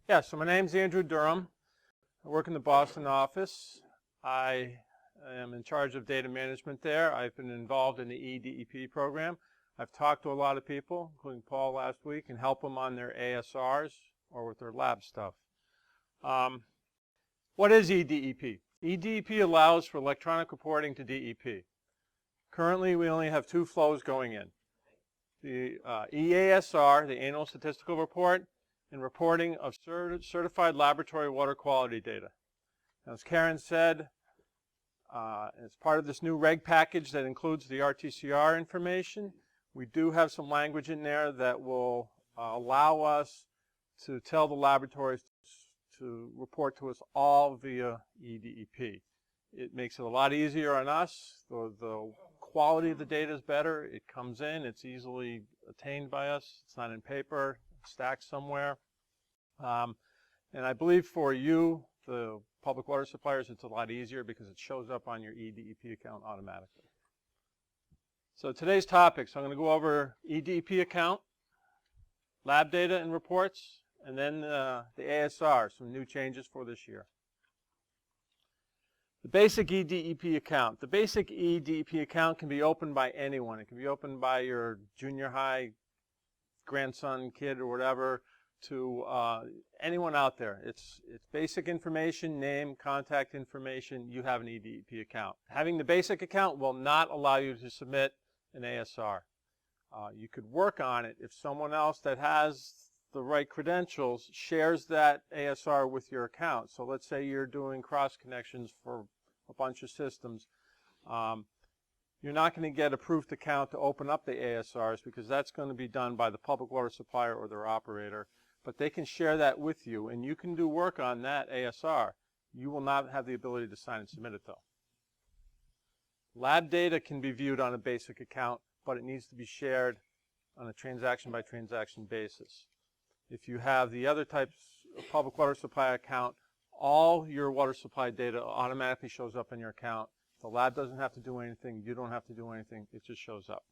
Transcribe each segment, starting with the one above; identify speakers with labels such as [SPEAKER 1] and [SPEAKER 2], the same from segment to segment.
[SPEAKER 1] Yeah, so my name's Andrew Durham. I work in the Boston office. I am in charge of data management there. I've been involved in the eDEP program. I've talked to a lot of people, including Paul last week, and help them on their ASRs or with their lab stuff. What is eDEP? eDEP allows for electronic reporting to DEP. Currently, we only have two flows going in. The eASR, the Annual Statistical Report, and reporting of certified laboratory water quality data. As Karen said, as part of this new reg package that includes the RTCR information, we do have some language in there that will allow us to tell the laboratories to report to us all via eDEP. It makes it a lot easier on us. The quality of the data is better. It comes in, it's easily attained by us. It's not in paper, stacked somewhere. And I believe for you, the public water suppliers, it's a lot easier because it shows up on your eDEP account automatically. So today's topics, I'm going to go over eDEP account, lab data and reports, and then the ASR, some new changes for this year. The basic eDEP account. The basic eDEP account can be opened by anyone. It can be opened by your junior high grandson, kid, or whatever, to anyone out there. It's basic information, name, contact information. You have an eDEP account. Having the basic account will not allow you to submit an ASR. You could work on it if someone else that has the right credentials shares that ASR with your account. So let's say you're doing cross connections for a bunch of systems. You're not going to get a proofed account to open up the ASRs because that's going to be done by the public water supplier or their operator. But they can share that with you, and you can do work on that ASR. You will not have the ability to sign and submit it, though. Lab data can be viewed on a basic account, but it needs to be shared on a transaction-by-transaction basis. If you have the other types of public water supply account, all your water supply data automatically shows up in your account. The lab doesn't have to do anything. You don't have to do anything. It just shows up.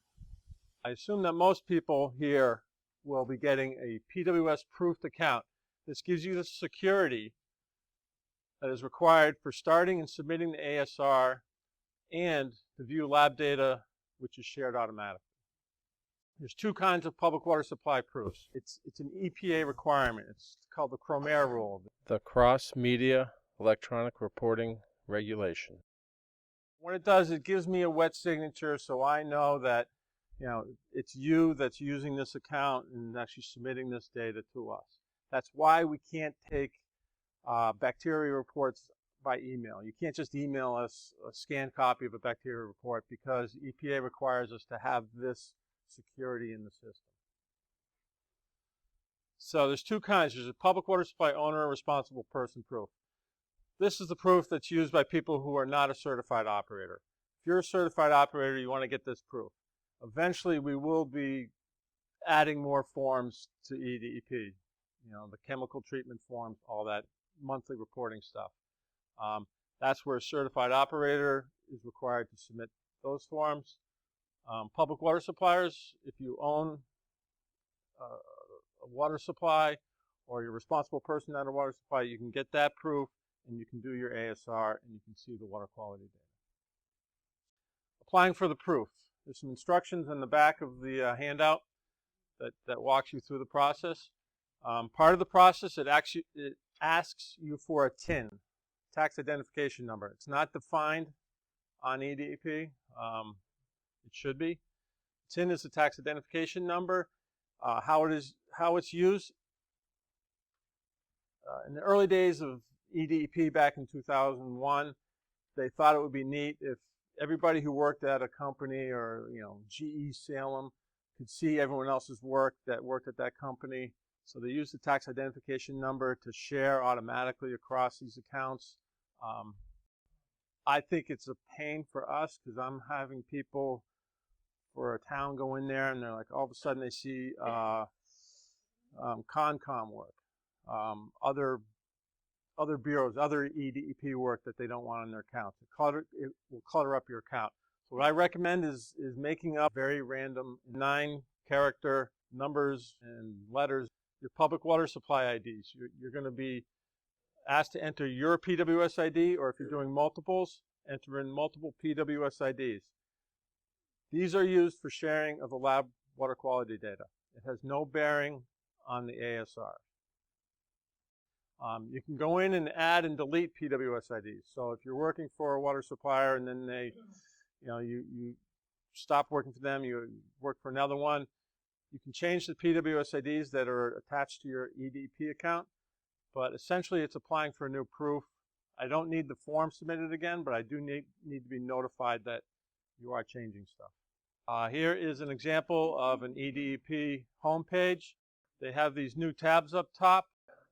[SPEAKER 1] I assume that most people here will be getting a PWS proofed account. This gives you the security that is required for starting and submitting the ASR and to view lab data, which is shared automatically. There's two kinds of public water supply proofs. It's an EPA requirement. It's called the Cromer rule.
[SPEAKER 2] The Cross-Media Electronic Reporting Regulation.
[SPEAKER 1] What it does, it gives me a wet signature so I know that it's you that's using this account and actually submitting this data to us. That's why we can't take bacteria reports by email. You can't just email us a scanned copy of a bacteria report because EPA requires us to have this security in the system. So there's two kinds. There's a public water supply owner and responsible person proof. This is the proof that's used by people who are not a certified operator. If you're a certified operator, you want to get this proof. Eventually, we will be adding more forms to eDEP, the chemical treatment forms, all that monthly reporting stuff. That's where a certified operator is required to submit those forms. Public water suppliers, if you own a water supply or you're a responsible person on a water supply, you can get that proof and you can do your ASR and you can see the water quality data. Applying for the proof. There's some instructions in the back of the handout that walks you through the process. Part of the process, it asks you for a TIN, tax identification number. It's not defined on eDEP. It should be. TIN is the tax identification number. How it's used. In the early days of eDEP back in 2001, they thought it would be neat if everybody who worked at a company or GE Salem could see everyone else's work that worked at that company. So they used the tax identification number to share automatically across these accounts. I think it's a pain for us because I'm having people for a town go in there and they're like, all of a sudden they see Concom work, other bureaus, other eDEP work that they don't want on their account. It will clutter up your account. So what I recommend is making up very random 9-character numbers and letters your public water supply IDs. You're going to be asked to enter your PWS ID, or if you're doing multiples, enter in multiple PWS IDs. These are used for sharing of the lab water quality data. It has no bearing on the eASR. You can go in and add and delete PWS IDs. So if you're working for a water supplier and then you stop working for them, you work for another one, you can change the PWS IDs that are attached to your eDEP account, but essentially it's applying for a new proof. I don't need the form submitted again, but I do need to be notified that you are changing stuff. Here is an example of an eDEP homepage. They have these new tabs up top.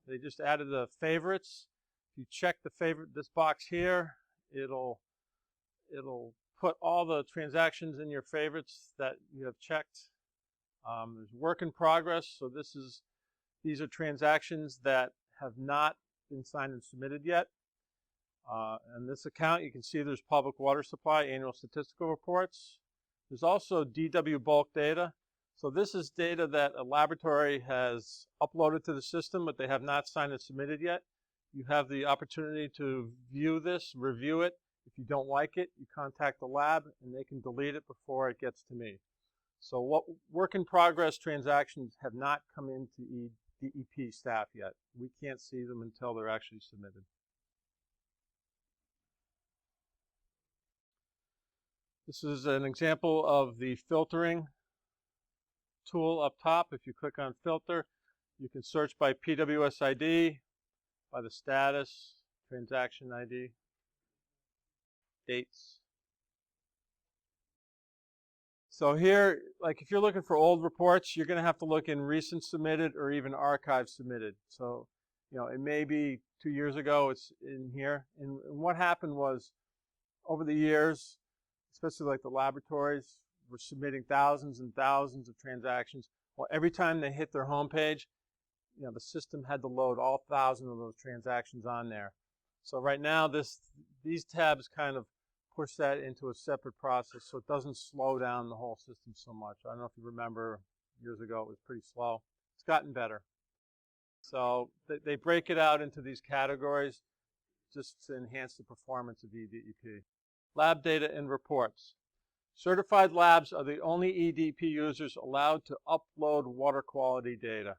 [SPEAKER 1] They just added the favorites. If you check the favorite, this box here, it'll put all the transactions in your favorites that you have checked. There's work in progress, so these are transactions that have not been signed and submitted yet. In this account, you can see there's public water supply, annual statistical reports. There's also DW bulk data. So this is data that a laboratory has uploaded to the system, but they have not signed and submitted yet. You have the opportunity to view this, review it. If you don't like it, you contact the lab and they can delete it before it gets to me. So what work in progress transactions have not come into eDEP staff yet. We can't see them until they're actually submitted. This is an example of the filtering tool up top. If you click on filter, you can search by PWS ID, by the status, transaction ID, dates. So here, like if you're looking for old reports, you're going to have to look in recent submitted or even archive submitted. So, it may be 2 years ago, it's in here. And what happened was, over the years, especially like the laboratories, were submitting thousands and thousands of transactions. Well, every time they hit their home page, the system had to load all 1,000 of those transactions on there. So right now, these tabs kind of push that into a separate process so it doesn't slow down the whole system so much. I don't know if you remember years ago it was pretty slow. It's gotten better. So they break it out into these categories just to enhance the performance of eDEP. Lab data and reports. Certified labs are the only eDEP users allowed to upload water quality data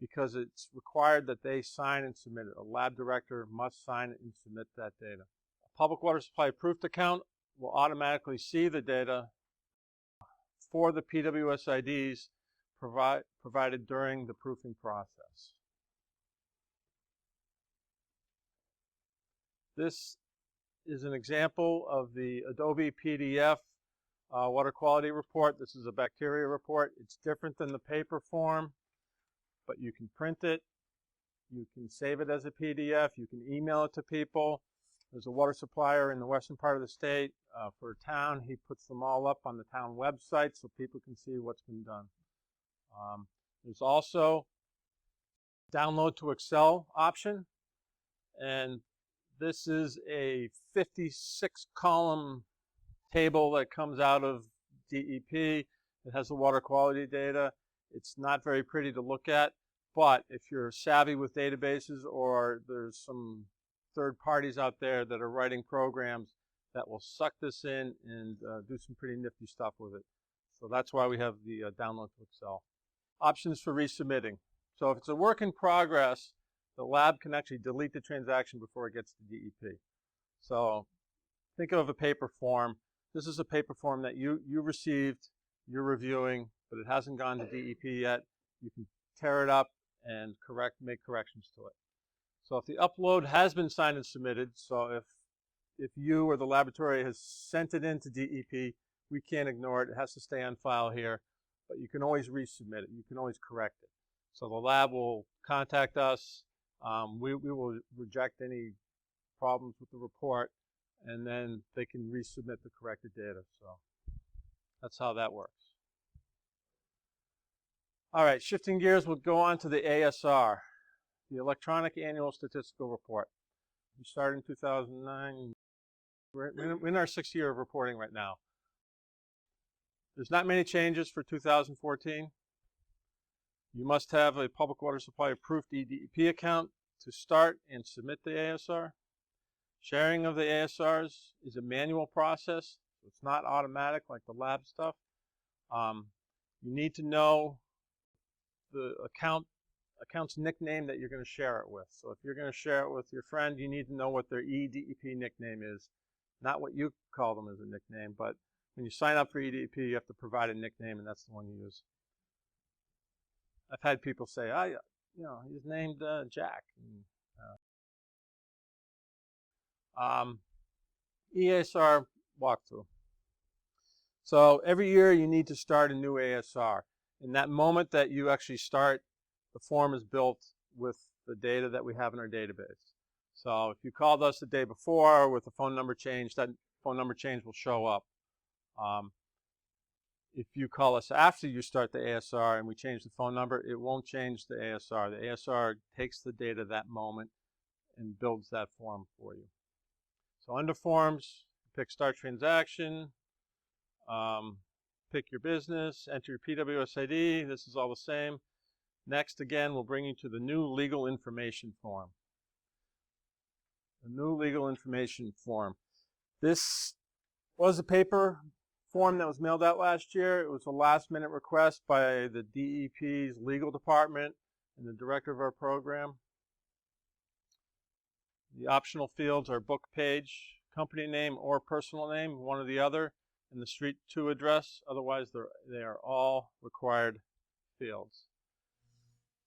[SPEAKER 1] because it's required that they sign and submit it. A lab director must sign and submit that data. Public water supply approved account will automatically see the data for the PWS IDs provided during the proofing process. This is an example of the Adobe PDF water quality report. This is a bacteria report. It's different than the paper form, but you can print it. You can save it as a PDF. You can email it to people. There's a water supplier in the western part of the state for a town. He puts them all up on the town website so people can see what's been done. There's also download to Excel option, and this is a 56-column table that comes out of DEP. It has the water quality data. It's not very pretty to look at, but if you're savvy with databases or there's some third parties out there that are writing programs that will suck this in and do some pretty nifty stuff with it. So that's why we have the download to Excel. Options for resubmitting. So if it's a work in progress, the lab can actually delete the transaction before it gets to DEP. So think of a paper form. This is a paper form that you received, you're reviewing, but it hasn't gone to DEP yet. You can tear it up and make corrections to it. So if the upload has been signed and submitted, so if you or the laboratory has sent it into DEP, we can't ignore it. It has to stay on file here, but you can always resubmit it. You can always correct it. So the lab will contact us. We will reject any problems with the report, and then they can resubmit the corrected data. So that's how that works. All right, shifting gears, we'll go on to the eASR, the Electronic Annual Statistical Report. We started in 2009. We're in our 6th year of reporting right now. There's not many changes for 2014. You must have a public water supply approved eDEP account to start and submit the ASR. Sharing of the ASRs is a manual process. So it's not automatic like the lab stuff. You need to know the account's nickname that you're going to share it with. So if you're going to share it with your friend, you need to know what their eDEP nickname is. Not what you call them as a nickname, but when you sign up for eDEP, you have to provide a nickname, and that's the one you use. I've had people say, he's named Jack. eASR walkthrough. So every year you need to start a new ASR. In that moment that you actually start, the form is built with the data that we have in our database. So if you called us the day before with a phone number change, that phone number change will show up. If you call us after you start the ASR and we change the phone number, it won't change the ASR. The ASR takes the data that moment and builds that form for you. So under forms, pick start transaction, pick your business, enter your PWS ID. This is all the same. Next, again, we'll bring you to the new legal information form. The new legal information form. This was a paper form that was mailed out last year. It was a last-minute request by the DEP's legal department and the director of our program. The optional fields are book page, company name, or personal name, one or the other, and the street to address. Otherwise, they are all required fields.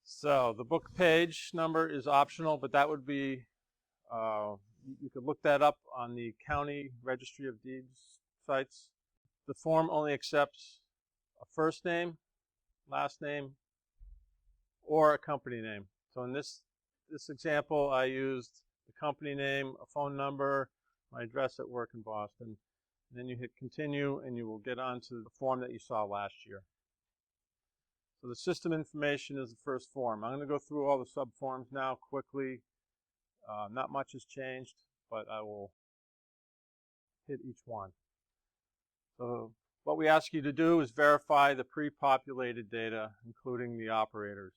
[SPEAKER 1] So the book page number is optional, but that would be, you could look that up on the county registry of deeds sites. The form only accepts a first name, last name, or a company name. So in this example, I used the company name, a phone number, my address at work in Boston. And then you hit continue and you will get onto the form that you saw last year. So the system information is the first form. I'm going to go through all the sub-forms now quickly. Not much has changed, but I will hit each one. So what we ask you to do is verify the pre-populated data, including the operators.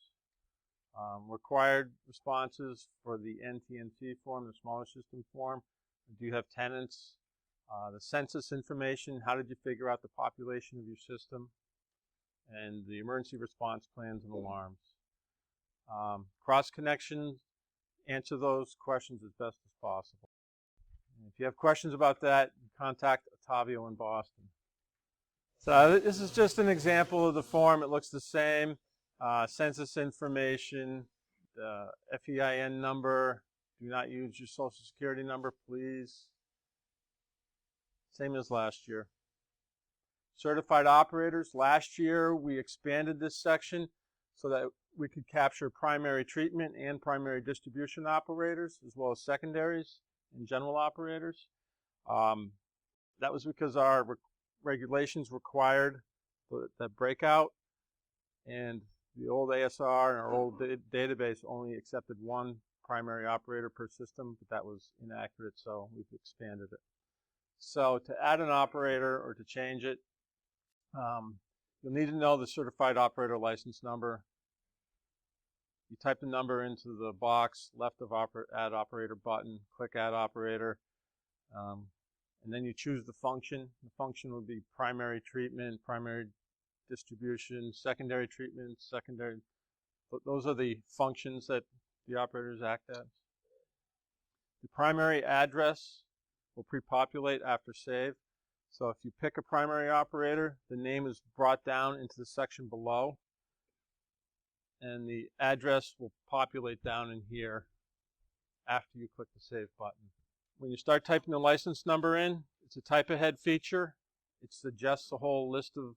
[SPEAKER 1] Required responses for the NTNC form, the smaller system form. Do you have tenants? The census information, how did you figure out the population of your system? And the emergency response plans and alarms. Cross connections, answer those questions as best as possible. And if you have questions about that, contact Ottavio in Boston. So this is just an example of the form. It looks the same. Census information, the FEIN number. Do not use your social security number, please. Same as last year. Certified operators. Last year we expanded this section so that we could capture primary treatment and primary distribution operators, as well as secondaries and general operators. That was because our regulations required that breakout, and the old ASR and our old database only accepted one primary operator per system, but that was inaccurate, so we've expanded it. So to add an operator or to change it, you'll need to know the certified operator license number. You type the number into the box left of add operator button, click add operator, and then you choose the function. The function would be primary treatment, primary distribution, secondary treatment, secondary. Those are the functions that the operators act as. The primary address will pre-populate after save. So if you pick a primary operator, the name is brought down into the section below, and the address will populate down in here after you click the save button. When you start typing the license number in, it's a type ahead feature. It suggests a whole list of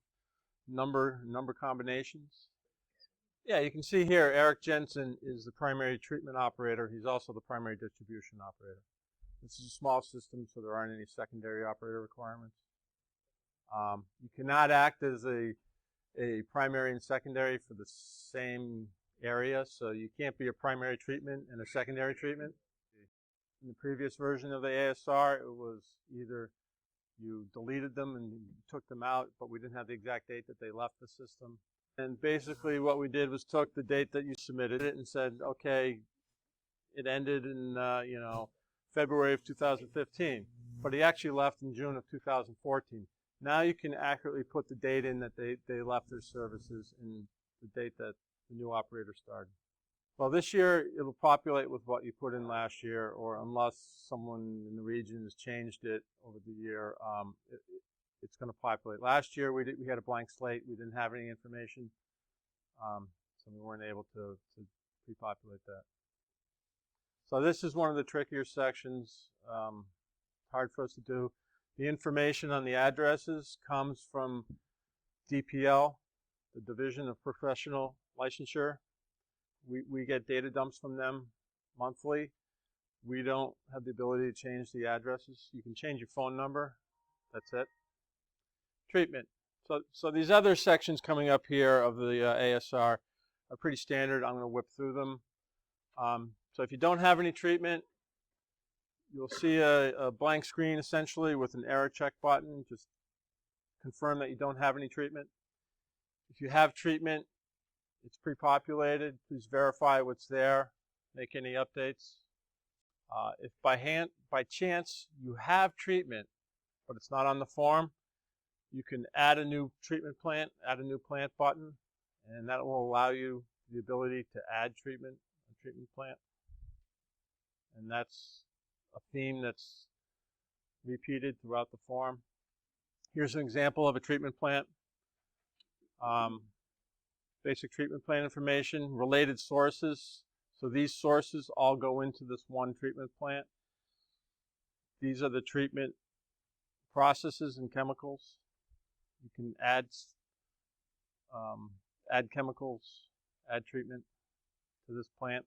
[SPEAKER 1] number combinations. Yeah, you can see here Eric Jensen is the primary treatment operator. He's also the primary distribution operator. This is a small system, so there aren't any secondary operator requirements. You cannot act as a primary and secondary for the same area, so you can't be a primary treatment and a secondary treatment. In the previous version of the ASR, it was either you deleted them and you took them out, but we didn't have the exact date that they left the system. And basically what we did was took the date that you submitted it and said, okay, it ended in, February of 2015, but he actually left in June of 2014. Now you can accurately put the date in that they left their services and the date that the new operator started. Well, this year it'll populate with what you put in last year, or unless someone in the region has changed it over the year, it's going to populate. Last year we had a blank slate. We didn't have any information, so we weren't able to pre-populate that. So this is one of the trickier sections. Hard for us to do. The information on the addresses comes from DPL, the Division of Professional Licensure. We get data dumps from them monthly. We don't have the ability to change the addresses. You can change your phone number. That's it. Treatment. So these other sections coming up here of the ASR are pretty standard. I'm going to whip through them. So if you don't have any treatment, you'll see a blank screen essentially with an error check button. Just confirm that you don't have any treatment. If you have treatment, it's pre-populated. Please verify what's there. Make any updates. If by chance you have treatment, but it's not on the form, you can add a new treatment plant, add a new plant button, and that will allow you the ability to add treatment, a treatment plant. And that's a theme that's repeated throughout the form. Here's an example of a treatment plant. Basic treatment plan information, related sources. So these sources all go into this one treatment plant. These are the treatment processes and chemicals. You can add chemicals, add treatment to this plant,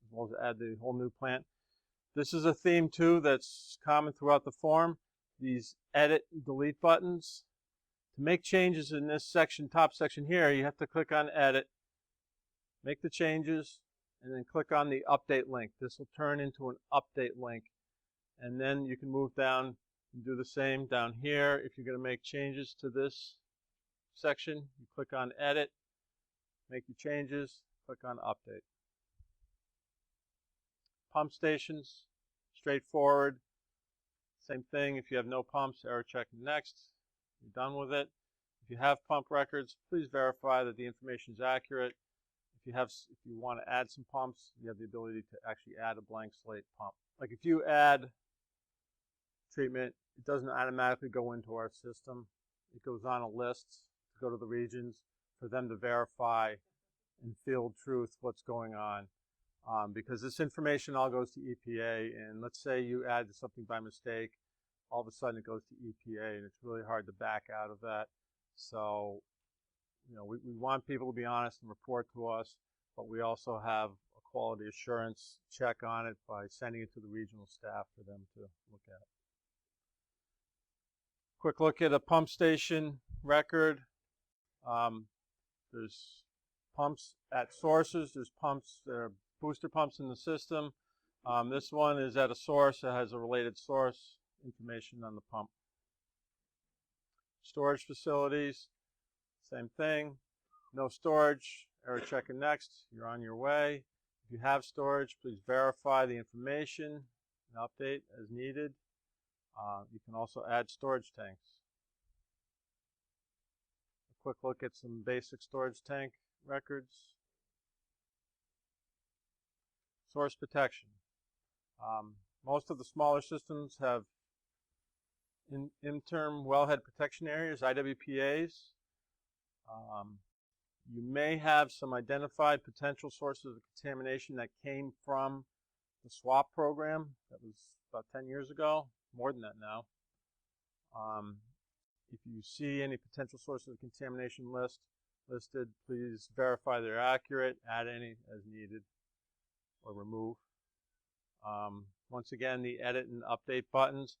[SPEAKER 1] as well as add the whole new plant. This is a theme too that's common throughout the form. These edit and delete buttons. To make changes in this section, top section here, you have to click on edit, make the changes, and then click on the update link. This will turn into an update link. And then you can move down and do the same down here. If you're going to make changes to this section, you click on edit, make your changes, click on update. Pump stations, straightforward. Same thing, if you have no pumps, error check next. You're done with it. If you have pump records, please verify that the information is accurate. If you want to add some pumps, you have the ability to actually add a blank slate pump. Like if you add treatment, it doesn't automatically go into our system. It goes on a list to go to the regions for them to verify and field truth what's going on. Because this information all goes to EPA, and let's say you add something by mistake, all of a sudden it goes to EPA, and it's really hard to back out of that. So, we want people to be honest and report to us, but we also have a quality assurance check on it by sending it to the regional staff for them to look at. Quick look at a pump station record. There's pumps at sources. There's pumps, there are booster pumps in the system. This one is at a source that has a related source information on the pump. Storage facilities, same thing. No storage, error checking next. You're on your way. If you have storage, please verify the information and update as needed. You can also add storage tanks. A quick look at some basic storage tank records. Source protection. Most of the smaller systems have interim wellhead protection areas, IWPAs. You may have some identified potential sources of contamination that came from the SWAP program that was about 10 years ago, more than that now. If you see any potential sources of contamination listed, please verify they're accurate, add any as needed, or remove. Once again, the edit and update buttons.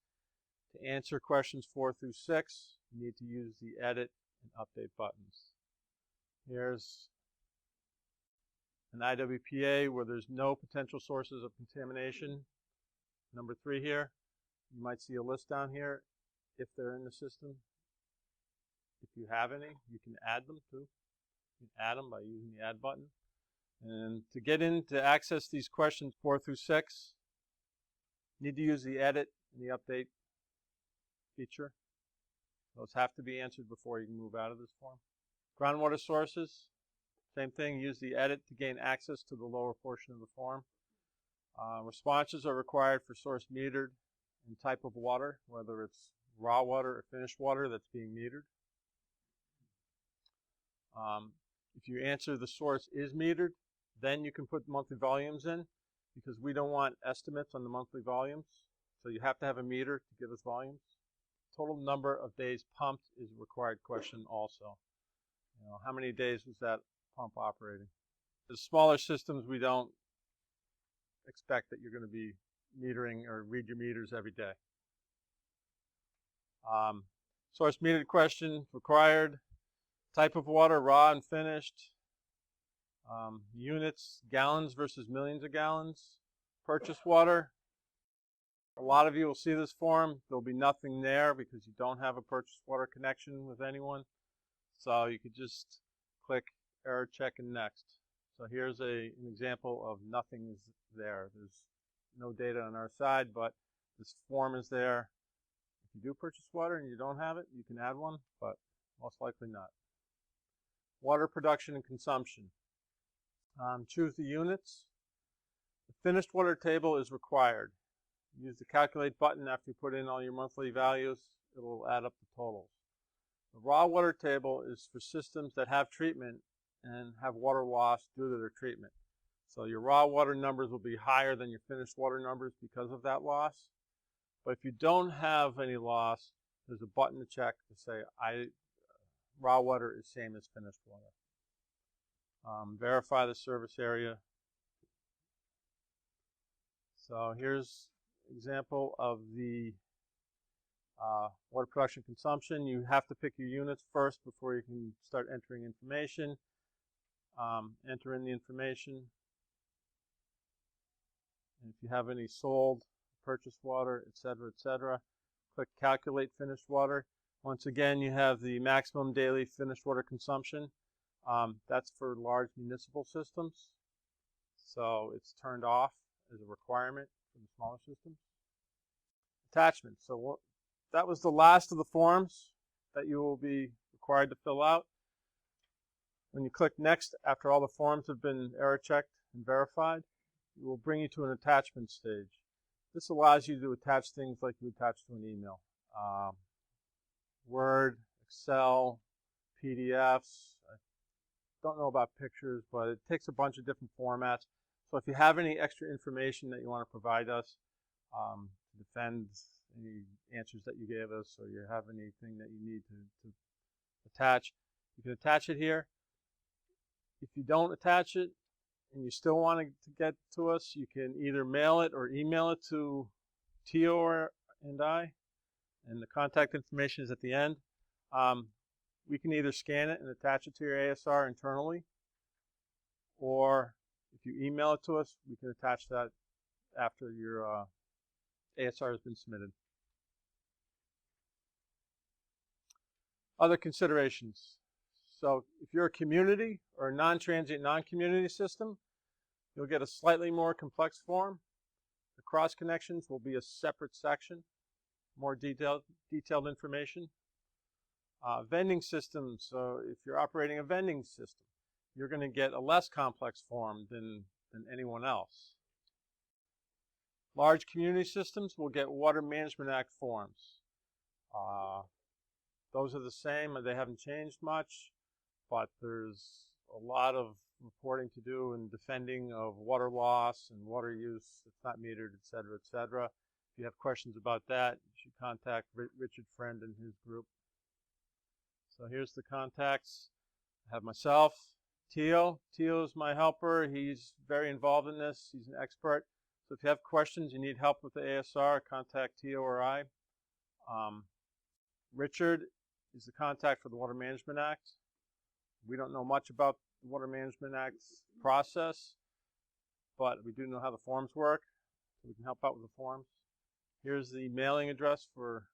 [SPEAKER 1] To answer questions 4 through 6, you need to use the edit and update buttons. Here's an IWPA where there's no potential sources of contamination. Number 3 here. You might see a list down here if they're in the system. If you have any, you can add them too. You can add them by using the add button. And to get in to access these questions 4 through 6, you need to use the edit and the update feature. Those have to be answered before you can move out of this form. Groundwater sources, same thing, use the edit to gain access to the lower portion of the form. Responses are required for source metered and type of water, whether it's raw water or finished water that's being metered. If you answer the source is metered, then you can put monthly volumes in, because we don't want estimates on the monthly volumes. So you have to have a meter to give us volumes. Total number of days pumped is a required question also. You know, how many days was that pump operating? The smaller systems, we don't expect that you're going to be metering or read your meters every day. Source metered question required. Type of water, raw and finished. Units, gallons versus millions of gallons. Purchase water. A lot of you will see this form. There'll be nothing there because you don't have a purchase water connection with anyone. So you could just click error check and next. So here's an example of nothing is there. There's no data on our side, but this form is there. If you do purchase water and you don't have it, you can add one, but most likely not. Water production and consumption. Choose the units. The finished water table is required. Use the calculate button after you put in all your monthly values. It'll add up the totals. The raw water table is for systems that have treatment and have water loss due to their treatment. So your raw water numbers will be higher than your finished water numbers because of that loss. But if you don't have any loss, there's a button to check to say raw water is same as finished water. Verify the service area. So here's an example of the water production consumption. You have to pick your units first before you can start entering information. Enter in the information. And if you have any sold, purchased water, etc., click calculate finished water. Once again, you have the maximum daily finished water consumption. That's for large municipal systems. So it's turned off as a requirement for the smaller systems. Attachments. So that was the last of the forms that you will be required to fill out. When you click next, after all the forms have been error checked and verified, it will bring you to an attachment stage. This allows you to attach things like you attach to an email. Word, Excel, PDFs. I don't know about pictures, but it takes a bunch of different formats. So if you have any extra information that you want to provide us to defend any answers that you gave us, or you have anything that you need to attach, you can attach it here. If you don't attach it and you still want to get to us, you can either mail it or email it to Tio and I, and the contact information is at the end. We can either scan it and attach it to your eASR internally, or if you email it to us, we can attach that after your eASR has been submitted. Other considerations. So if you're a community or a non-transient, non-community system, you'll get a slightly more complex form. The cross connections will be a separate section, more detailed information. Vending systems, so if you're operating a vending system, you're going to get a less complex form than anyone else. Large community systems will get Water Management Act forms. Those are the same, they haven't changed much, but there's a lot of reporting to do and defending of water loss and water use that's not metered, etc., etc. If you have questions about that, you should contact Richard Friend and his group. So here's the contacts. I have myself, Tio. Tio is my helper. He's very involved in this. He's an expert. So if you have questions, you need help with the eASR, contact Tio or I. Richard is the contact for the Water Management Act. We don't know much about the Water Management Act's process, but we do know how the forms work, so we can help out with the forms. Here's the mailing address for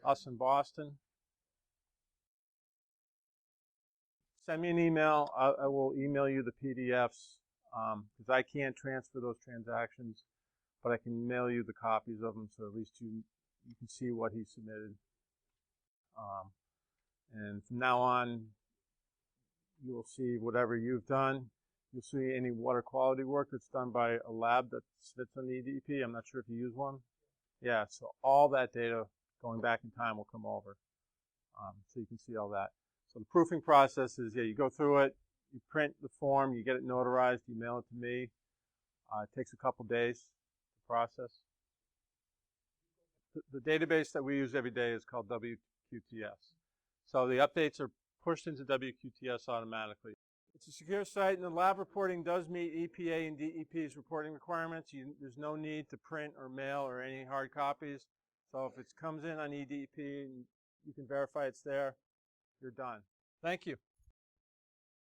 [SPEAKER 1] us in Boston. send me an email. I will email you the PDFs because I can't transfer those transactions, but I can mail you the copies of them so at least you can see what he submitted. And from now on, you will see whatever you've done. You'll see any water quality work that's done by a lab that sits on the eDEP. I'm not sure if you use one. Yeah, so all that data going back in time will come over. So you can see all that. So the proofing process is, yeah, you go through it, you print the form, you get it notarized, you mail it to me. It takes a couple days to process. The database that we use every day is called WQTS. So the updates are pushed into WQTS automatically. It's a secure site, and the lab reporting does meet EPA and DEP's reporting requirements. There's no need to print or mail or any hard copies. So if it comes in on eDEP and you can verify it's there, you're done. Thank you.